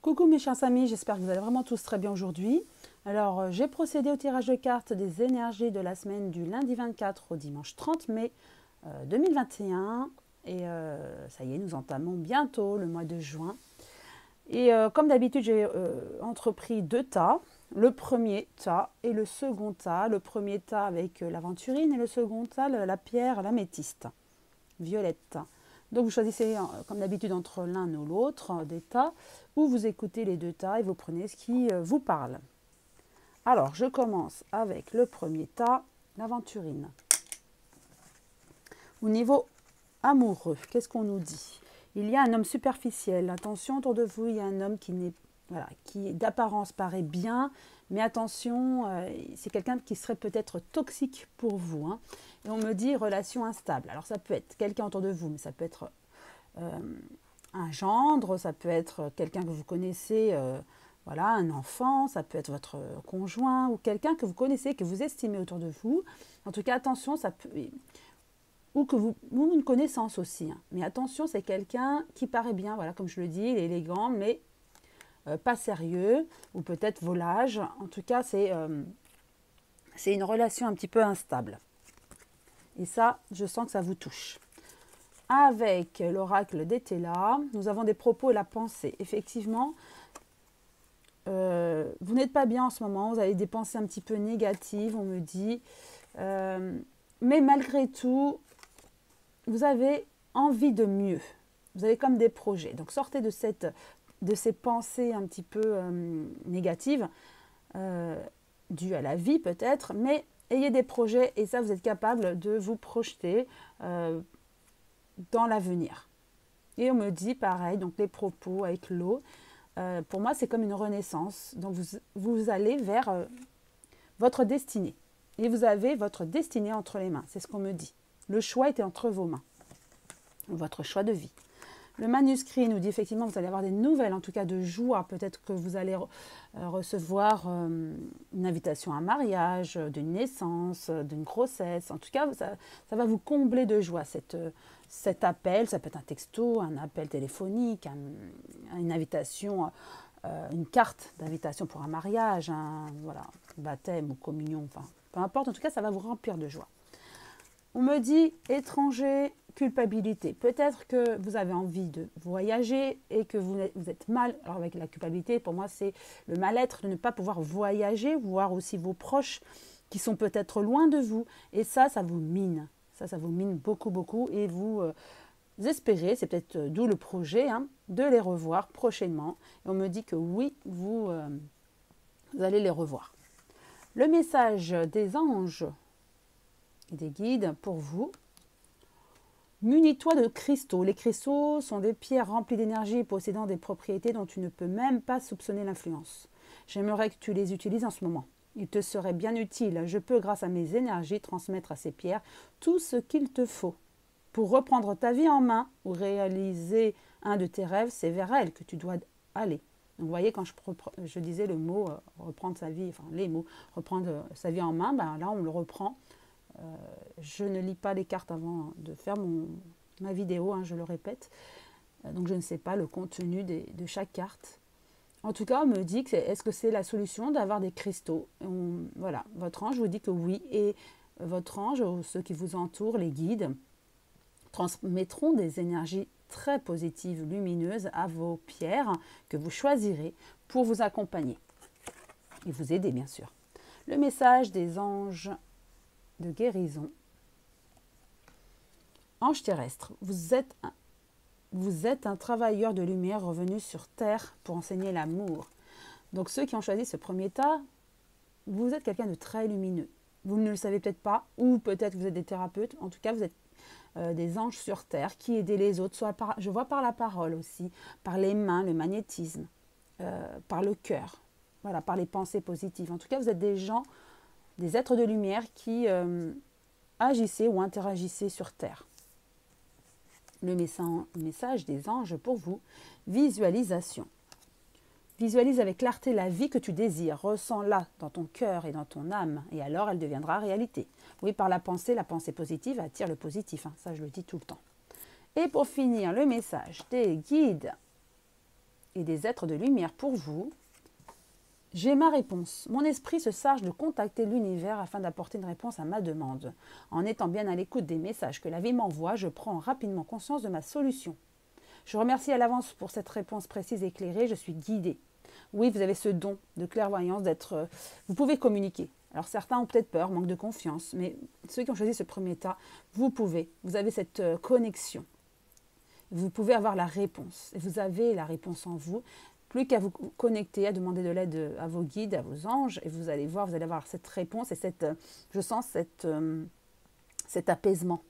Coucou mes chers amis, j'espère que vous allez vraiment tous très bien aujourd'hui. Alors, j'ai procédé au tirage de cartes des énergies de la semaine du lundi 24 au dimanche 30 mai 2021. Et ça y est, nous entamons bientôt le mois de juin. Et comme d'habitude, j'ai entrepris deux tas. Le premier tas et le second tas. Le premier tas avec l'aventurine et le second tas, la pierre, l'améthyste, violette. Donc vous choisissez comme d'habitude entre l'un ou l'autre des tas, ou vous écoutez les deux tas et vous prenez ce qui vous parle. Alors je commence avec le premier tas, l'aventurine. Au niveau amoureux, qu'est-ce qu'on nous dit? Il y a un homme superficiel. Attention, autour de vous, il y a un homme qui d'apparence paraît bien, mais attention, c'est quelqu'un qui serait peut-être toxique pour vous. Hein. Et on me dit relation instable. Alors ça peut être quelqu'un autour de vous, mais ça peut être un gendre, ça peut être quelqu'un que vous connaissez, voilà, un enfant, ça peut être votre conjoint ou quelqu'un que vous connaissez, que vous estimez autour de vous. En tout cas, attention, ça peut... Ou une connaissance aussi. Hein. Mais attention, c'est quelqu'un qui paraît bien, voilà, comme je le dis, il est élégant, mais pas sérieux, ou peut-être volage. En tout cas, c'est une relation un petit peu instable. Et ça, je sens que ça vous touche. Avec l'oracle d'Etela, nous avons des propos et la pensée. Effectivement, vous n'êtes pas bien en ce moment, vous avez des pensées un petit peu négatives, on me dit. Mais malgré tout, vous avez envie de mieux. Vous avez comme des projets. Donc sortez de ces pensées un petit peu négatives, dues à la vie peut-être, mais ayez des projets et ça, vous êtes capable de vous projeter dans l'avenir. Et on me dit pareil, donc les propos avec l'eau, pour moi c'est comme une renaissance. Donc vous allez vers votre destinée. Et vous avez votre destinée entre les mains, c'est ce qu'on me dit. Le choix était entre vos mains, votre choix de vie. Le manuscrit nous dit effectivement que vous allez avoir des nouvelles, en tout cas de joie. Peut-être que vous allez recevoir une invitation à un mariage, d'une naissance, d'une grossesse. En tout cas, ça va vous combler de joie, cet appel. Ça peut être un texto, un appel téléphonique, une invitation, une carte d'invitation pour un mariage, voilà, baptême ou communion, enfin, peu importe. En tout cas, ça va vous remplir de joie. On me dit étranger, culpabilité. Peut-être que vous avez envie de voyager et que vous êtes mal. Alors avec la culpabilité, pour moi, c'est le mal-être de ne pas pouvoir voyager, voir aussi vos proches qui sont peut-être loin de vous. Et ça vous mine. Ça vous mine beaucoup, beaucoup. Et vous espérez, c'est peut-être d'où le projet, hein, de les revoir prochainement. Et on me dit que oui, vous allez les revoir. Le message des anges et des guides pour vous. Munis-toi de cristaux. Les cristaux sont des pierres remplies d'énergie et possédant des propriétés dont tu ne peux même pas soupçonner l'influence. J'aimerais que tu les utilises en ce moment. Il te serait bien utile. Je peux, grâce à mes énergies, transmettre à ces pierres tout ce qu'il te faut. Pour reprendre ta vie en main ou réaliser un de tes rêves, c'est vers elle que tu dois aller. Donc vous voyez, quand je disais le mot reprendre sa vie, enfin les mots, reprendre sa vie en main, ben là on le reprend. Je ne lis pas les cartes avant de faire ma vidéo, hein, je le répète. Donc je ne sais pas le contenu de chaque carte. En tout cas, on me dit que est-ce que c'est la solution d'avoir des cristaux? Voilà, votre ange vous dit que oui. Et votre ange, ou ceux qui vous entourent, les guides, transmettront des énergies très positives, lumineuses à vos pierres que vous choisirez pour vous accompagner et vous aider, bien sûr. Le message des anges de guérison. Ange terrestre, vous êtes un travailleur de lumière revenu sur Terre pour enseigner l'amour. Donc ceux qui ont choisi ce premier tas, vous êtes quelqu'un de très lumineux. Vous ne le savez peut-être pas, ou peut-être que vous êtes des thérapeutes. En tout cas, vous êtes des anges sur Terre qui aident les autres. Je vois par la parole aussi, par les mains, le magnétisme, par le cœur, voilà, par les pensées positives. En tout cas, vous êtes des gens, des êtres de lumière qui agissaient ou interagissaient sur Terre. Le message des anges pour vous, visualisation. Visualise avec clarté la vie que tu désires, ressens-la dans ton cœur et dans ton âme, et alors elle deviendra réalité. Oui, par la pensée positive attire le positif, hein, ça je le dis tout le temps. Et pour finir, le message des guides et des êtres de lumière pour vous. J'ai ma réponse. Mon esprit se charge de contacter l'univers afin d'apporter une réponse à ma demande. En étant bien à l'écoute des messages que la vie m'envoie, je prends rapidement conscience de ma solution. Je remercie à l'avance pour cette réponse précise et éclairée. Je suis guidée. Oui, vous avez ce don de clairvoyance d'être... vous pouvez communiquer. Alors certains ont peut-être peur, manque de confiance, mais ceux qui ont choisi ce premier état, vous pouvez. Vous avez cette connexion. Vous pouvez avoir la réponse. Et vous avez la réponse en vous. Plus qu'à vous connecter, à demander de l'aide à vos guides, à vos anges, et vous allez voir, vous allez avoir cette réponse et je sens cet apaisement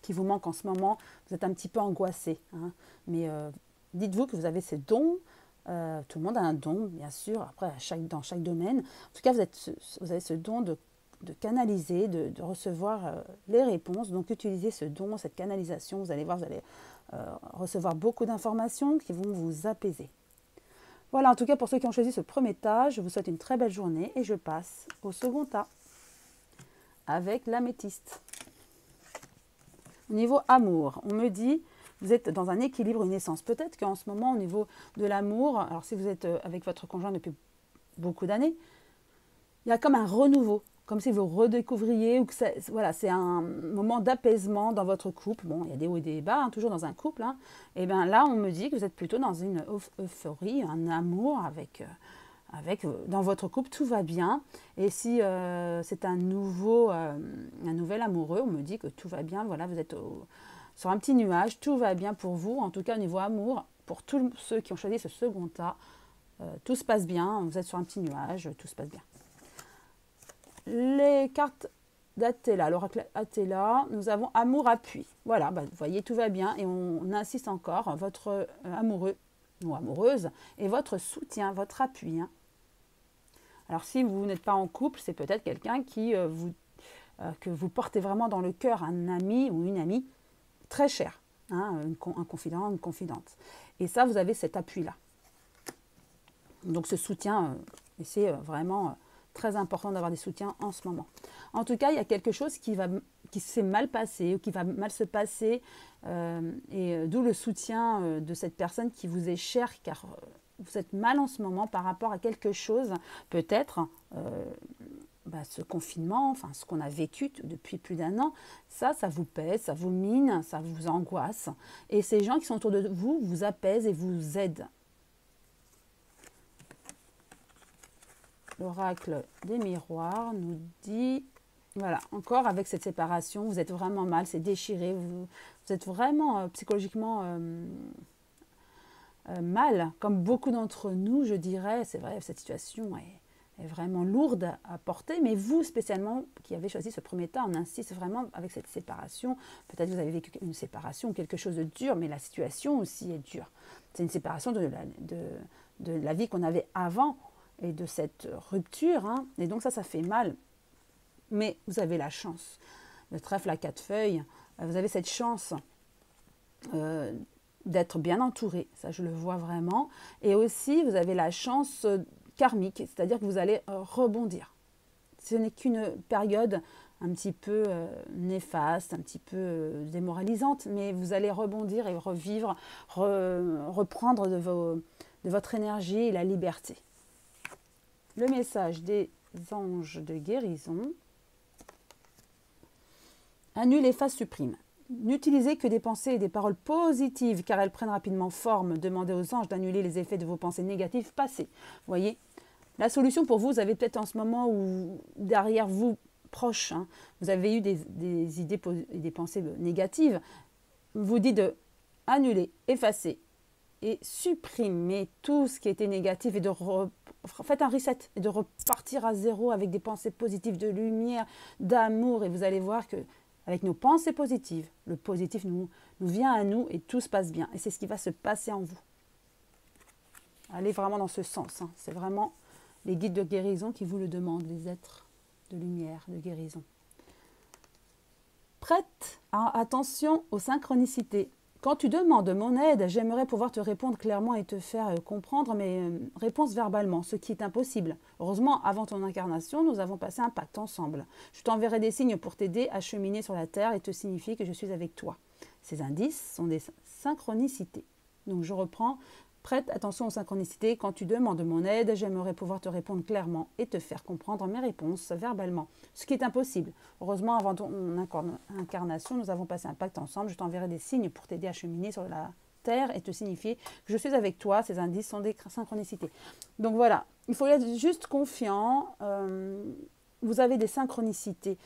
qui vous manque en ce moment. Vous êtes un petit peu angoissé, hein, mais dites-vous que vous avez ces dons. Tout le monde a un don, bien sûr, après dans chaque domaine. En tout cas, vous avez ce don de canaliser, de recevoir les réponses. Donc, utilisez ce don, cette canalisation. Vous allez voir, vous allez recevoir beaucoup d'informations qui vont vous apaiser. Voilà, en tout cas, pour ceux qui ont choisi ce premier tas, je vous souhaite une très belle journée et je passe au second tas avec l'améthyste. Au niveau amour, on me dit, vous êtes dans un équilibre, une essence. Peut-être qu'en ce moment, au niveau de l'amour, alors si vous êtes avec votre conjoint depuis beaucoup d'années, il y a comme un renouveau, comme si vous redécouvriez, ou que voilà, c'est un moment d'apaisement dans votre couple. Bon, il y a des hauts et des bas, hein, toujours dans un couple. Hein. Et bien là, on me dit que vous êtes plutôt dans une euphorie, un amour dans votre couple, tout va bien. Et si c'est un nouvel amoureux, on me dit que tout va bien. Voilà, vous êtes sur un petit nuage, tout va bien pour vous. En tout cas, au niveau amour, pour tous ceux qui ont choisi ce second tas, tout se passe bien. Vous êtes sur un petit nuage, tout se passe bien. Les cartes d'Athéla, l'oracle Athéla, nous avons amour appui. Voilà, vous voyez, tout va bien et on insiste encore, votre amoureux ou amoureuse et votre soutien, votre appui. Hein. Alors si vous n'êtes pas en couple, c'est peut-être quelqu'un que vous portez vraiment dans le cœur, un ami ou une amie très cher, hein, un confident, une confidente. Et ça, vous avez cet appui-là. Donc ce soutien, et c'est vraiment... très important d'avoir des soutiens en ce moment. En tout cas, il y a quelque chose qui s'est mal passé ou qui va mal se passer et d'où le soutien de cette personne qui vous est chère car vous êtes mal en ce moment par rapport à quelque chose, peut-être ce confinement, enfin ce qu'on a vécu depuis plus d'1 an, ça vous pèse, ça vous mine, ça vous angoisse. Et ces gens qui sont autour de vous vous apaisent et vous aident. L'oracle des miroirs nous dit, voilà, encore avec cette séparation, vous êtes vraiment mal, c'est déchiré, vous êtes vraiment psychologiquement mal, comme beaucoup d'entre nous, je dirais. C'est vrai, cette situation est vraiment lourde à porter, mais vous spécialement, qui avez choisi ce premier tas, on insiste vraiment avec cette séparation. Peut-être que vous avez vécu une séparation ou quelque chose de dur, mais la situation aussi est dure. C'est une séparation de la vie qu'on avait avant, et de cette rupture, hein. Et donc ça fait mal, mais vous avez la chance. Le trèfle à 4 feuilles, vous avez cette chance d'être bien entouré, ça je le vois vraiment, et aussi vous avez la chance karmique, c'est-à-dire que vous allez rebondir. Ce n'est qu'une période un petit peu néfaste, un petit peu démoralisante, mais vous allez rebondir et revivre, reprendre de votre énergie et la liberté. Le message des anges de guérison. Annule et efface supprime. N'utilisez que des pensées et des paroles positives car elles prennent rapidement forme. Demandez aux anges d'annuler les effets de vos pensées négatives passées. Voyez, la solution pour vous avez peut-être en ce moment ou derrière vous, proche, hein, vous avez eu des idées et des pensées négatives. Vous dites de annuler, effacer et supprimer tout ce qui était négatif et faites un reset et de repartir à zéro avec des pensées positives, de lumière, d'amour. Et vous allez voir que avec nos pensées positives, le positif nous vient à nous et tout se passe bien. Et c'est ce qui va se passer en vous. Allez vraiment dans ce sens. Hein. C'est vraiment les guides de guérison qui vous le demandent, les êtres de lumière, de guérison. Prête? Attention aux synchronicités. Quand tu demandes mon aide, j'aimerais pouvoir te répondre clairement et te faire comprendre mes réponses verbalement, ce qui est impossible. Heureusement, avant ton incarnation, nous avons passé un pacte ensemble. Je t'enverrai des signes pour t'aider à cheminer sur la terre et te signifier que je suis avec toi. Ces indices sont des synchronicités. Donc je reprends Prête attention aux synchronicités. Quand tu demandes mon aide, j'aimerais pouvoir te répondre clairement et te faire comprendre mes réponses verbalement. Ce qui est impossible. Heureusement, avant ton incarnation, nous avons passé un pacte ensemble. Je t'enverrai des signes pour t'aider à cheminer sur la terre et te signifier que je suis avec toi. Ces indices sont des synchronicités. Donc voilà, il faut être juste confiant. Vous avez des synchronicités.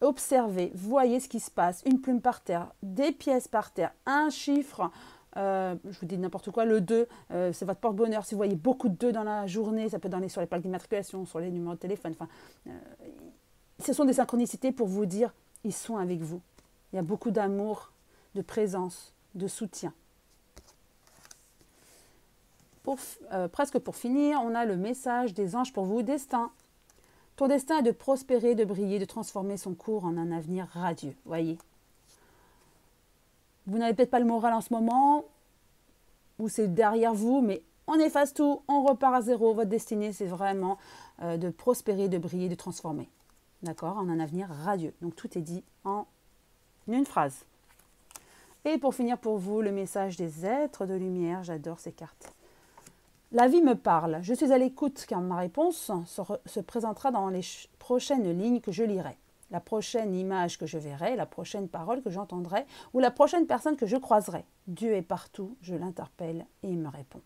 Observez, voyez ce qui se passe. Une plume par terre, des pièces par terre, un chiffre. Je vous dis n'importe quoi, le 2, c'est votre porte-bonheur. Si vous voyez beaucoup de 2 dans la journée, ça peut être sur les plaques d'immatriculation, sur les numéros de téléphone. Ce sont des synchronicités pour vous dire, ils sont avec vous. Il y a beaucoup d'amour, de présence, de soutien. Presque pour finir, on a le message des anges pour vous, destin. Ton destin est de prospérer, de briller, de transformer son cours en un avenir radieux. Voyez. Vous n'avez peut-être pas le moral en ce moment, ou c'est derrière vous, mais on efface tout, on repart à zéro. Votre destinée, c'est vraiment de prospérer, de briller, de transformer. D'accord? En un avenir radieux. Donc tout est dit en une phrase. Et pour finir pour vous, le message des êtres de lumière. J'adore ces cartes. La vie me parle. Je suis à l'écoute car ma réponse se présentera dans les prochaines lignes que je lirai. La prochaine image que je verrai, la prochaine parole que j'entendrai ou la prochaine personne que je croiserai. Dieu est partout, je l'interpelle et il me répond.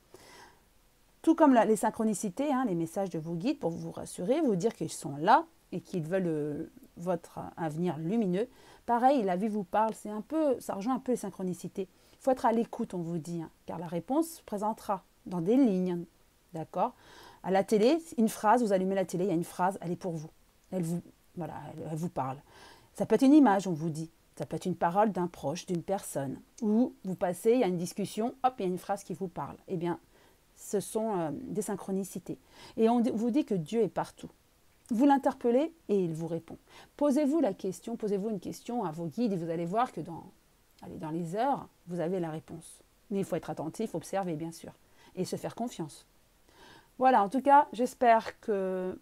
Tout comme les synchronicités, les messages de vos guides pour vous rassurer, vous dire qu'ils sont là et qu'ils veulent votre avenir lumineux. Pareil, la vie vous parle, ça rejoint un peu les synchronicités. Il faut être à l'écoute, on vous dit, car la réponse se présentera dans des lignes, d'accord? À la télé, une phrase, vous allumez la télé, il y a une phrase, elle est pour vous. Elle vous parle. Ça peut être une image, on vous dit. Ça peut être une parole d'un proche, d'une personne. Ou vous passez, il y a une discussion, hop, il y a une phrase qui vous parle. Eh bien, ce sont des synchronicités. Et on vous dit que Dieu est partout. Vous l'interpellez et il vous répond. Posez-vous une question à vos guides et vous allez voir que dans les heures, vous avez la réponse. Mais il faut être attentif, observer bien sûr. Et se faire confiance. Voilà, en tout cas, j'espère que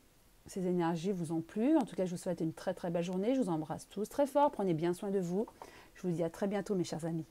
ces énergies vous ont plu. En tout cas, je vous souhaite une très très belle journée. Je vous embrasse tous très fort. Prenez bien soin de vous. Je vous dis à très bientôt, mes chers amis.